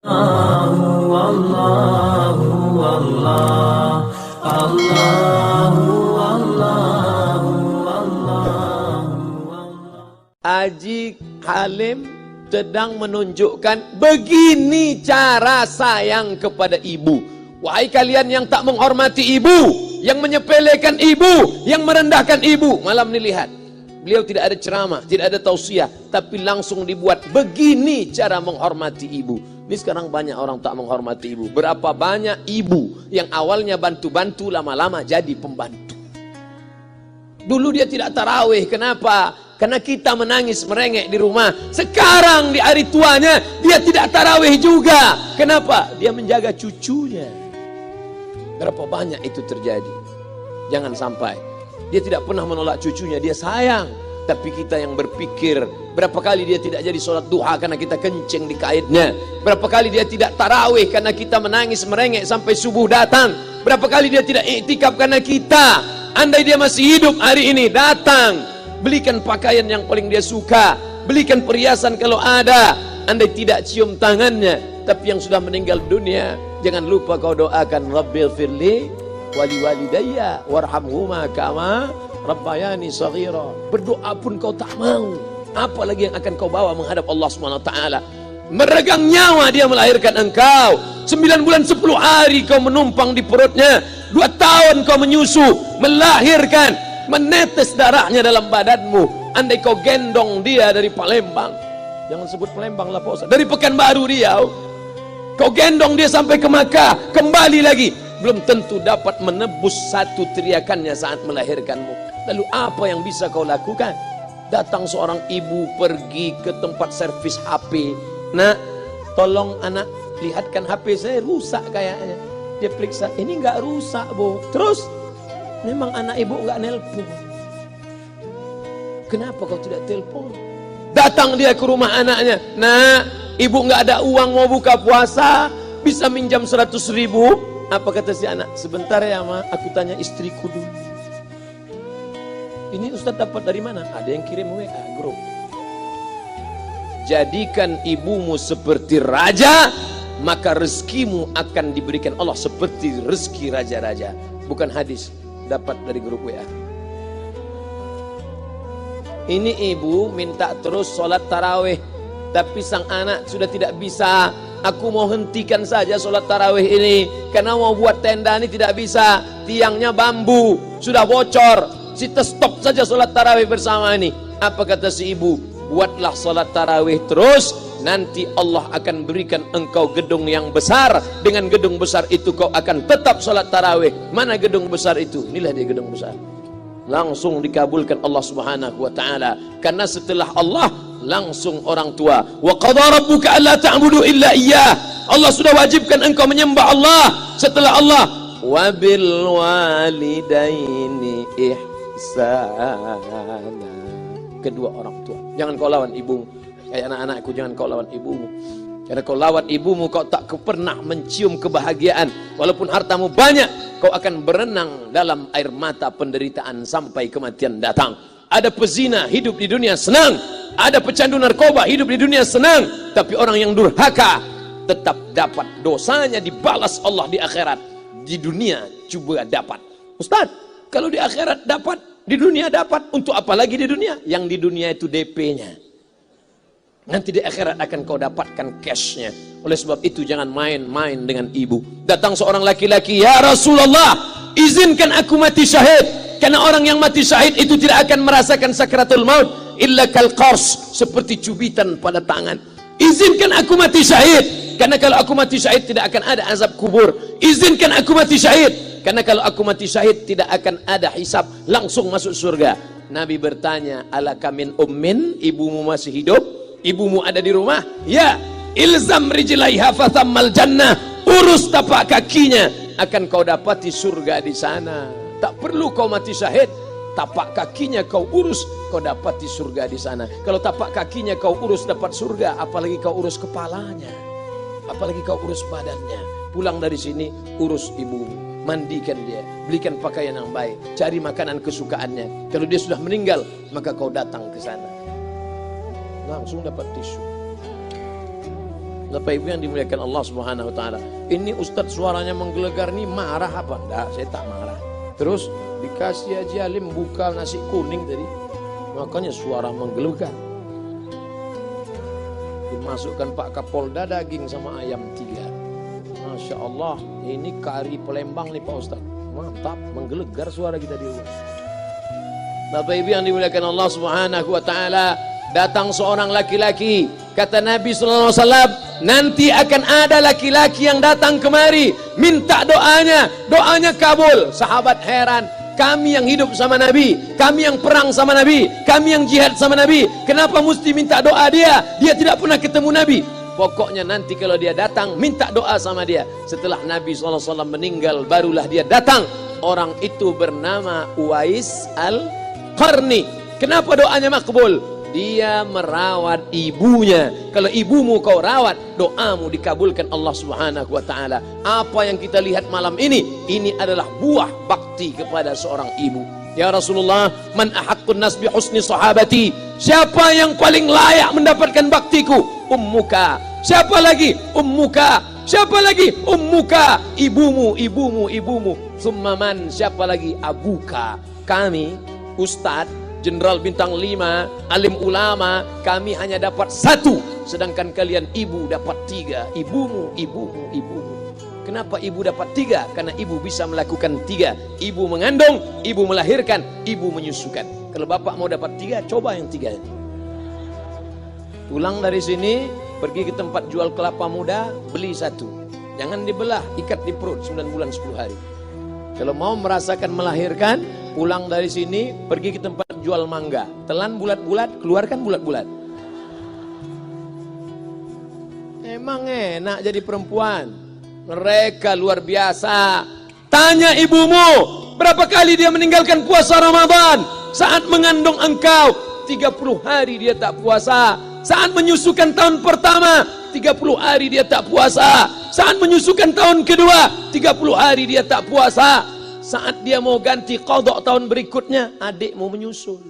Haji Halim sedang menunjukkan begini cara sayang kepada ibu. Wahai kalian yang tak menghormati ibu, yang menyepelekan ibu, yang merendahkan ibu. Malam ini lihat, beliau tidak ada ceramah, tidak ada tausiah, tapi langsung dibuat begini cara menghormati ibu. Ini sekarang banyak orang tak menghormati ibu. Berapa banyak ibu yang awalnya bantu-bantu, lama-lama jadi pembantu. Dulu dia tidak tarawih, kenapa? Karena kita menangis merengek di rumah. Sekarang di hari tuanya dia tidak tarawih juga. Kenapa? Dia menjaga cucunya. Berapa banyak itu terjadi. Jangan sampai. Dia tidak pernah menolak cucunya, dia sayang. Tapi kita yang berpikir, berapa kali dia tidak jadi sholat duha karena kita kencing di kaitnya. Berapa kali dia tidak tarawih karena kita menangis merengek sampai subuh datang. Berapa kali dia tidak iktikaf karena kita. Andai dia masih hidup hari ini, datang, belikan pakaian yang paling dia suka, belikan perhiasan kalau ada. Andai tidak cium tangannya, tapi yang sudah meninggal dunia, jangan lupa kau doakan, Rabbil firli wali walidayya warhamhuma kama rabbayani shaghira. Berdoa pun kau tak mau, apalagi yang akan kau bawa menghadap Allah SWT. Meregang nyawa dia melahirkan engkau, 9 bulan 10 hari kau menumpang di perutnya, 2 tahun kau menyusu, melahirkan, menetes darahnya dalam badanmu. Andai kau gendong dia dari Palembang, jangan sebut Palembang lah Pak Ustaz, dari Pekanbaru Riau, kau gendong dia sampai ke Makkah, kembali lagi, belum tentu dapat menebus satu teriakannya saat melahirkanmu. Lalu apa yang bisa kau lakukan? Datang seorang ibu pergi ke tempat servis HP. Nak, tolong anak lihatkan HP saya rusak kayaknya. Dia periksa, ini enggak rusak bu. Terus memang anak ibu enggak nelpon. Kenapa kau tidak telepon? Datang dia ke rumah anaknya. Nah, ibu enggak ada uang mau buka puasa, bisa minjam 100.000. Apa kata si anak? Sebentar ya ma, aku tanya istriku dulu. Ini Ustaz dapat dari mana? Ada yang kirim WA grup. Jadikan ibumu seperti raja, maka rezekimu akan diberikan Allah seperti rezeki raja-raja. Bukan hadis, dapat dari grup WA. Ini ibu minta terus sholat tarawih, tapi sang anak sudah tidak bisa. Aku mau hentikan saja sholat tarawih ini, karena mau buat tenda ini tidak bisa. Tiangnya bambu, sudah bocor. Kita stop saja sholat tarawih bersama ini. Apa kata si ibu? Buatlah sholat tarawih terus, nanti Allah akan berikan engkau gedung yang besar. Dengan gedung besar itu kau akan tetap sholat tarawih. Mana gedung besar itu? Inilah dia gedung besar. Langsung dikabulkan Allah Subhanahu wa ta'ala. Karena setelah Allah langsung orang tua. Wa qadha rabbuka alla ta'budu illa iyyah. Allah sudah wajibkan engkau menyembah Allah. Setelah Allah, wa bil walidaini ihsana. Kedua orang tua. Jangan kau lawan ibumu. Kayak anak-anakku, jangan kau lawan ibumu. Karena kau lawan ibumu, kau tak pernah mencium kebahagiaan. Walaupun hartamu banyak, kau akan berenang dalam air mata penderitaan sampai kematian datang. Ada pezina hidup di dunia senang, ada pecandu narkoba hidup di dunia senang, tapi orang yang durhaka tetap dapat dosanya dibalas Allah di akhirat. Di dunia coba dapat. Ustaz, kalau di akhirat dapat, di dunia dapat, untuk apa lagi di dunia? Yang di dunia itu DP-nya. Nanti di akhirat akan kau dapatkan cash-nya. Oleh sebab itu jangan main-main dengan ibu. Datang seorang laki-laki, ya Rasulullah, izinkan aku mati syahid. Karena orang yang mati syahid itu tidak akan merasakan sakratul maut illa kal qars, seperti cubitan pada tangan. Izinkan aku mati syahid, karena kalau aku mati syahid tidak akan ada azab kubur. Izinkan aku mati syahid, karena kalau aku mati syahid tidak akan ada hisab, langsung masuk surga. Nabi bertanya, alaka min ummin, ibumu masih hidup? Ibumu ada di rumah? Ya. Ilzam rijlaiha fathammal jannah, urus tapak kakinya, akan kau dapati surga di sana. Tak perlu kau mati syahid, tapak kakinya kau urus, kau dapati surga di sana. Kalau tapak kakinya kau urus dapat surga, apalagi kau urus kepalanya, apalagi kau urus badannya. Pulang dari sini, urus ibumu, mandikan dia, belikan pakaian yang baik, cari makanan kesukaannya. Kalau dia sudah meninggal, maka kau datang ke sana, langsung dapat tisu, Bapak Ibu yang dimuliakan Allah Subhanahu wa taala. Ini Ustadz suaranya menggelegar nih, marah apa? Enggak, saya tak marah. Terus dikasih Haji Alim buka nasi kuning tadi, makanya suara menggelegar. Dimasukkan Pak Kapolda daging sama ayam 3. Masya Allah, ini kari Palembang nih Pak Ustadz. Mantap, menggelegar suara kita di rumah. Bapak Ibu yang dimuliakan Allah Subhanahu wa taala, datang seorang laki-laki, kata Nabi sallallahu alaihi wasallam, nanti akan ada laki-laki yang datang kemari minta doanya kabul. Sahabat heran, kami yang hidup sama Nabi, kami yang perang sama Nabi, kami yang jihad sama Nabi, kenapa mesti minta doa dia? Dia tidak pernah ketemu Nabi. Pokoknya nanti kalau dia datang, minta doa sama dia. Setelah Nabi SAW meninggal, barulah dia datang. Orang itu bernama Uwais Al-Qarni. Kenapa doanya makbul? Dia merawat ibunya. Kalau ibumu kau rawat, doamu dikabulkan Allah Subhanahu wa taala. Apa yang kita lihat malam ini adalah buah bakti kepada seorang ibu. Ya Rasulullah, man ahaqqun nas bi husni sahabati? Siapa yang paling layak mendapatkan baktiku? Ummuka. Siapa lagi? Ummuka. Siapa lagi? Ummuka. Ibumu. Summa man? Siapa lagi? Abuka. Kami, Ustadz, Jenderal Bintang 5, alim ulama, kami hanya dapat 1, sedangkan kalian ibu dapat 3. Ibumu. Kenapa ibu dapat 3? Karena ibu bisa melakukan 3. Ibu mengandung, ibu melahirkan, ibu menyusukan. Kalau bapak mau dapat 3, coba yang 3 ini. Pulang dari sini, pergi ke tempat jual kelapa muda, beli 1. Jangan dibelah, ikat di perut 9 bulan 10 hari. Kalau mau merasakan melahirkan, pulang dari sini, pergi ke tempat jual mangga. Telan bulat-bulat, keluarkan bulat-bulat. Emang enak jadi perempuan. Mereka luar biasa. Tanya ibumu, berapa kali dia meninggalkan puasa Ramadan? Saat mengandung engkau, 30 hari dia tak puasa. Saat menyusukan tahun pertama, 30 hari dia tak puasa. Saat menyusukan tahun kedua, 30 hari dia tak puasa. Saat dia mau ganti qadha tahun berikutnya, adik mau menyusul.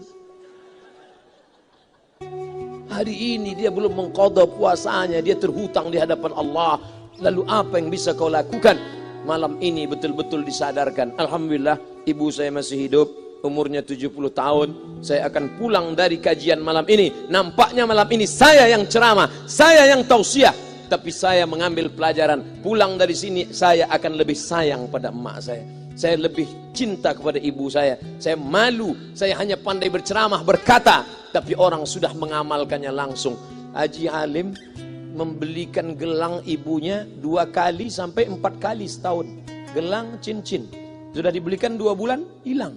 Hari ini dia belum mengqadha puasanya, dia terhutang di hadapan Allah. Lalu apa yang bisa kau lakukan? Malam ini betul-betul disadarkan. Alhamdulillah, ibu saya masih hidup, umurnya 70 tahun. Saya akan pulang dari kajian malam ini. Nampaknya malam ini saya yang ceramah, saya yang tausiah, tapi saya mengambil pelajaran. Pulang dari sini saya akan lebih sayang pada emak saya. Saya lebih cinta kepada ibu saya. Saya malu, saya hanya pandai berceramah, berkata, tapi orang sudah mengamalkannya langsung. Haji Alim membelikan gelang ibunya 2 kali sampai 4 kali setahun. Gelang cincin. Sudah dibelikan 2 bulan, hilang.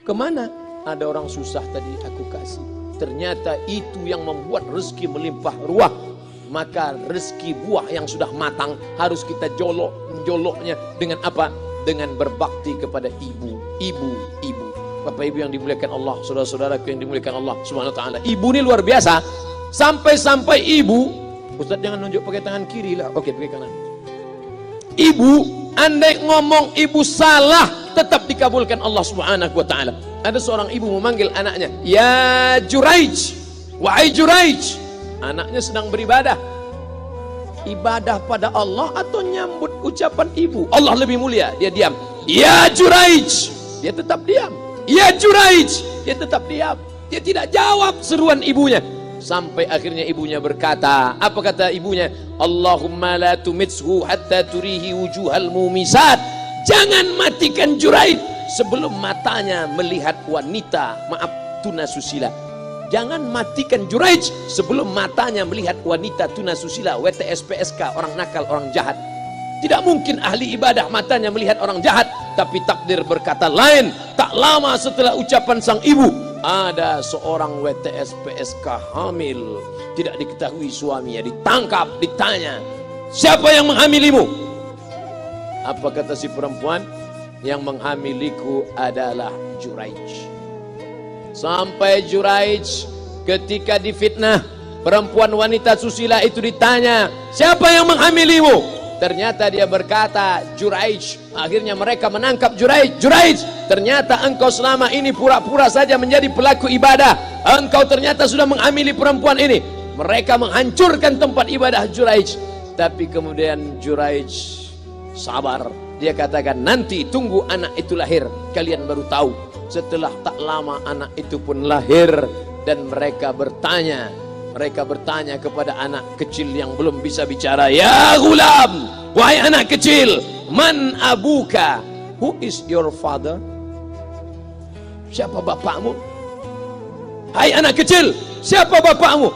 Kemana? Ada orang susah tadi aku kasih. Ternyata itu yang membuat rezeki melimpah ruah. Maka rezeki buah yang sudah matang harus kita joloknya dengan apa? Dengan berbakti kepada ibu. Bapak Ibu yang dimuliakan Allah, saudara-saudaraku yang dimuliakan Allah Subhanahu wa taala. Ibu ini luar biasa. Sampai ibu, Ustaz jangan nunjuk pakai tangan kiri lah. Oke, pakai kanan. Ibu, andai ngomong ibu salah, tetap dikabulkan Allah Subhanahu wa taala. Ada seorang ibu memanggil anaknya, "Ya Juraij, wahai Juraij." Anaknya sedang beribadah. Ibadah pada Allah atau nyambut ucapan ibu? Allah lebih mulia, dia diam. "Ya Juraij." Dia tetap diam. "Ya Juraij." Dia tetap diam. Dia tidak jawab seruan ibunya. Sampai akhirnya ibunya berkata, apa kata ibunya? "Allahumma la tumitshu hatta turihi wujuhal mumisat." Jangan matikan Juraij sebelum matanya melihat wanita, maaf, tunasusila. Jangan matikan Juraij sebelum matanya melihat wanita tunasusila, WTS PSK, orang nakal, orang jahat. Tidak mungkin ahli ibadah matanya melihat orang jahat. Tapi takdir berkata lain. Tak lama setelah ucapan sang ibu, ada seorang WTS PSK hamil, tidak diketahui suaminya, ditangkap, ditanya, "Siapa yang menghamilimu?" Apa kata si perempuan? "Yang menghamiliku adalah Juraij." Sampai Juraij ketika difitnah, perempuan wanita susila itu ditanya, "Siapa yang menghamilimu?" Ternyata dia berkata, "Juraij." Akhirnya mereka menangkap Juraij. "Juraij, ternyata engkau selama ini pura-pura saja menjadi pelaku ibadah. Engkau ternyata sudah menghamili perempuan ini." Mereka menghancurkan tempat ibadah Juraij. Tapi kemudian Juraij sabar. Dia katakan, nanti tunggu anak itu lahir, kalian baru tahu. Setelah tak lama anak itu pun lahir. Dan mereka bertanya kepada anak kecil yang belum bisa bicara, ya gulam, wahai anak kecil, man abuka, who is your father? Siapa bapakmu? Hai anak kecil, siapa bapakmu?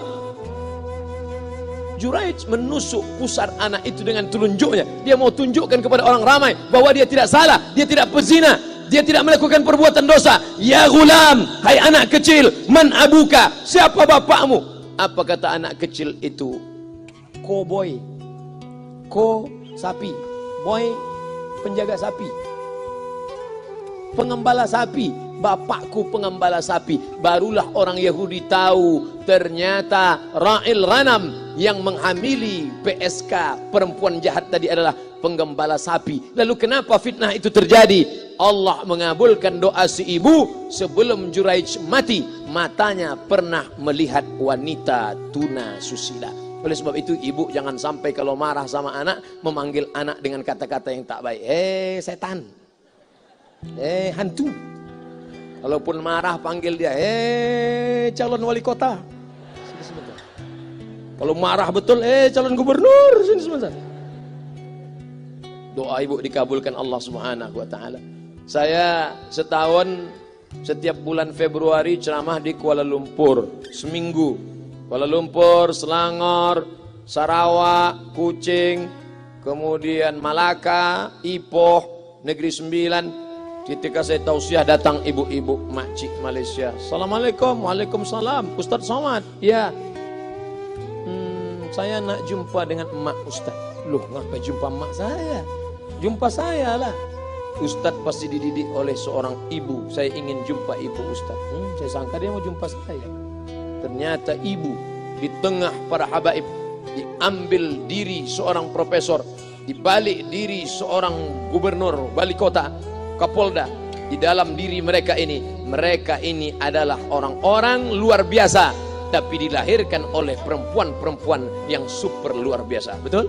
Juraij menusuk pusar anak itu dengan telunjuknya. Dia mau tunjukkan kepada orang ramai bahwa dia tidak salah, dia tidak pezina, dia tidak melakukan perbuatan dosa. Ya gulam, hai anak kecil, man abuka, siapa bapakmu? Apa kata anak kecil itu? Cowboy, sapi, boy penjaga sapi, pengembala sapi. Bapakku pengembala sapi. Barulah orang Yahudi tahu ternyata ra'il ghanam yang menghamili PSK perempuan jahat tadi adalah penggembala sapi. Lalu kenapa fitnah itu terjadi? Allah mengabulkan doa si ibu sebelum Juraij mati. Matanya pernah melihat wanita tuna susila. Oleh sebab itu ibu jangan sampai kalau marah sama anak memanggil anak dengan kata-kata yang tak baik. Setan, hantu. Kalaupun marah panggil dia, calon wali kota. Sini sebentar. Kalau marah betul, calon gubernur. Sini sebentar. Doa ibu dikabulkan Allah Subhanahu wa taala. Saya setahun setiap bulan Februari ceramah di Kuala Lumpur seminggu. Kuala Lumpur, Selangor, Sarawak, Kuching, kemudian Malaka, Ipoh, Negeri Sembilan. Ketika saya tausiah datang ibu-ibu makcik Malaysia. Assalamualaikum. Waalaikumsalam. Ustaz Somad. Ya. Saya nak jumpa dengan emak Ustaz. Loh, ngapa jumpa emak saya? Jumpa saya lah. Ustaz pasti dididik oleh seorang ibu. Saya ingin jumpa ibu Ustaz. Saya sangka dia mau jumpa saya. Ternyata ibu di tengah para habaib, diambil diri seorang profesor, dibalik diri seorang gubernur, wali kota, Kapolda. Di dalam diri mereka ini adalah orang-orang luar biasa, tapi dilahirkan oleh perempuan-perempuan yang super luar biasa. Betul?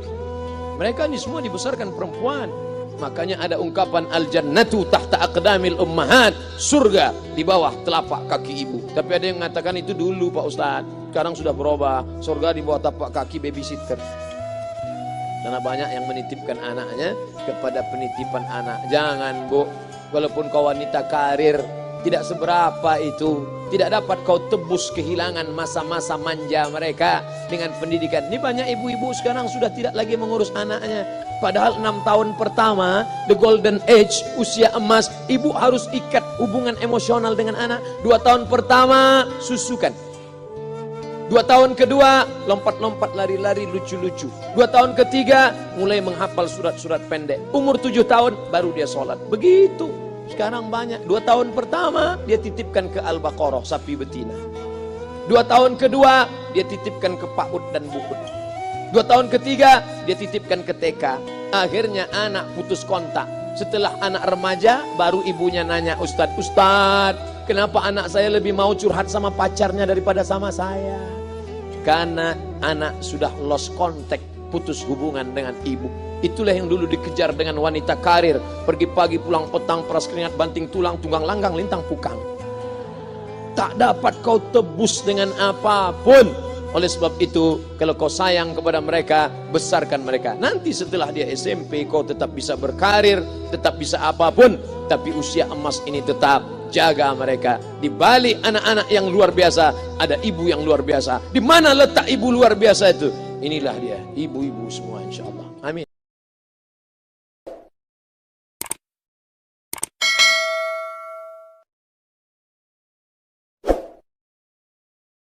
Mereka ini semua dibesarkan perempuan. Makanya ada ungkapan al-jannatu tahta aqdamil ummahat, surga di bawah telapak kaki ibu. Tapi ada yang mengatakan itu dulu Pak Ustadz, sekarang sudah berubah, surga di bawah telapak kaki babysitter. Karena banyak yang menitipkan anaknya kepada penitipan anak. Jangan bu, walaupun kau wanita karir, tidak seberapa itu. Tidak dapat kau tebus kehilangan masa-masa manja mereka dengan pendidikan. Ini banyak ibu-ibu sekarang sudah tidak lagi mengurus anaknya. Padahal 6 tahun pertama, the golden age, usia emas, ibu harus ikat hubungan emosional dengan anak. 2 tahun pertama, susukan. 2 tahun kedua, lompat-lompat, lari-lari, lucu-lucu. 2 tahun ketiga, mulai menghafal surat-surat pendek. Umur 7 tahun, baru dia sholat. Begitu. Sekarang banyak. 2 tahun pertama, dia titipkan ke Al-Baqarah, sapi betina. 2 tahun kedua, dia titipkan ke PAUD dan BUUD. 2 tahun ketiga, dia titipkan ke TK. Akhirnya anak putus kontak. Setelah anak remaja, baru ibunya nanya, Ustadz, kenapa anak saya lebih mau curhat sama pacarnya daripada sama saya? Karena anak sudah lost contact, putus hubungan dengan ibu. Itulah yang dulu dikejar dengan wanita karir. Pergi pagi pulang petang, peras keringat, banting tulang, tunggang langgang, lintang pukang. Tak dapat kau tebus dengan apapun. Oleh sebab itu, kalau kau sayang kepada mereka, besarkan mereka. Nanti setelah dia SMP, kau tetap bisa berkarir, tetap bisa apapun. Tapi usia emas ini tetap jaga mereka. Di balik anak-anak yang luar biasa, ada ibu yang luar biasa. Di mana letak ibu luar biasa itu? Inilah dia, ibu-ibu semua insya Allah. Amin.